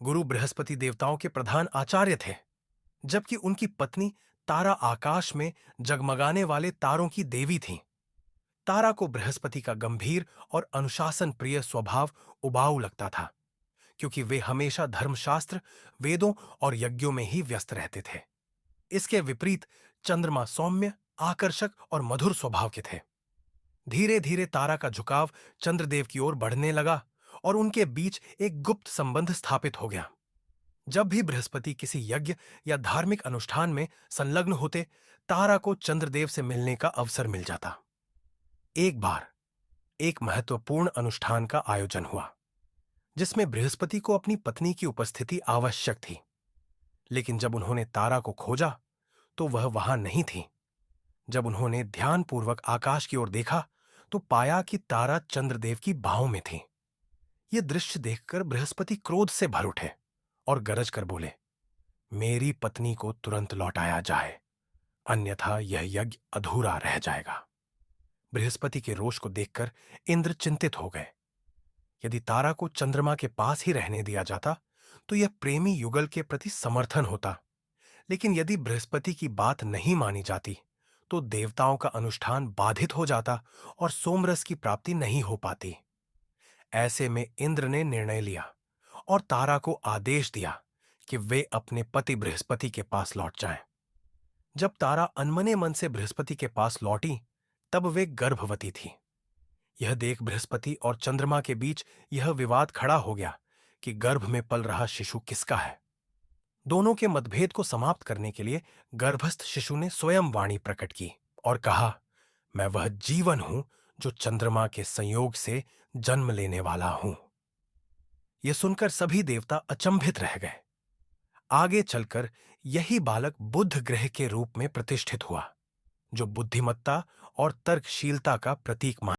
गुरु बृहस्पति देवताओं के प्रधान आचार्य थे, जबकि उनकी पत्नी तारा आकाश में जगमगाने वाले तारों की देवी थीं। तारा को बृहस्पति का गंभीर और अनुशासन प्रिय स्वभाव उबाऊ लगता था, क्योंकि वे हमेशा धर्मशास्त्र, वेदों और यज्ञों में ही व्यस्त रहते थे। इसके विपरीत चंद्रमा सौम्य, आकर्षक और मधुर स्वभाव के थे। धीरे धीरे तारा का झुकाव चंद्रदेव की ओर बढ़ने लगा और उनके बीच एक गुप्त संबंध स्थापित हो गया। जब भी बृहस्पति किसी यज्ञ या धार्मिक अनुष्ठान में संलग्न होते, तारा को चंद्रदेव से मिलने का अवसर मिल जाता। एक बार एक महत्वपूर्ण अनुष्ठान का आयोजन हुआ, जिसमें बृहस्पति को अपनी पत्नी की उपस्थिति आवश्यक थी। लेकिन जब उन्होंने तारा को खोजा, तो वह वहां नहीं थी। जब उन्होंने ध्यानपूर्वक आकाश की ओर देखा, तो पाया कि तारा चंद्रदेव की बाहों में थी। यह दृश्य देखकर बृहस्पति क्रोध से भर उठे और गरज कर बोले, मेरी पत्नी को तुरंत लौटाया जाए, अन्यथा यह यज्ञ अधूरा रह जाएगा। बृहस्पति के रोष को देखकर इंद्र चिंतित हो गए। यदि तारा को चंद्रमा के पास ही रहने दिया जाता, तो यह प्रेमी युगल के प्रति समर्थन होता। लेकिन यदि बृहस्पति की बात नहीं मानी जाती, तो देवताओं का अनुष्ठान बाधित हो जाता और सोमरस की प्राप्ति नहीं हो पाती। ऐसे में इंद्र ने निर्णय लिया और तारा को आदेश दिया कि वे अपने पति बृहस्पति के पास लौट जाएं। जब तारा अनमने मन से बृहस्पति के पास लौटी, तब वे गर्भवती थी। यह देख बृहस्पति और चंद्रमा के बीच यह विवाद खड़ा हो गया कि गर्भ में पल रहा शिशु किसका है। दोनों के मतभेद को समाप्त करने के लिए गर्भस्थ शिशु ने स्वयं वाणी प्रकट की और कहा, मैं वह जीवन हूं जो चंद्रमा के संयोग से जन्म लेने वाला हूं। यह सुनकर सभी देवता अचंभित रह गए। आगे चलकर यही बालक बुध ग्रह के रूप में प्रतिष्ठित हुआ, जो बुद्धिमत्ता और तर्कशीलता का प्रतीक माना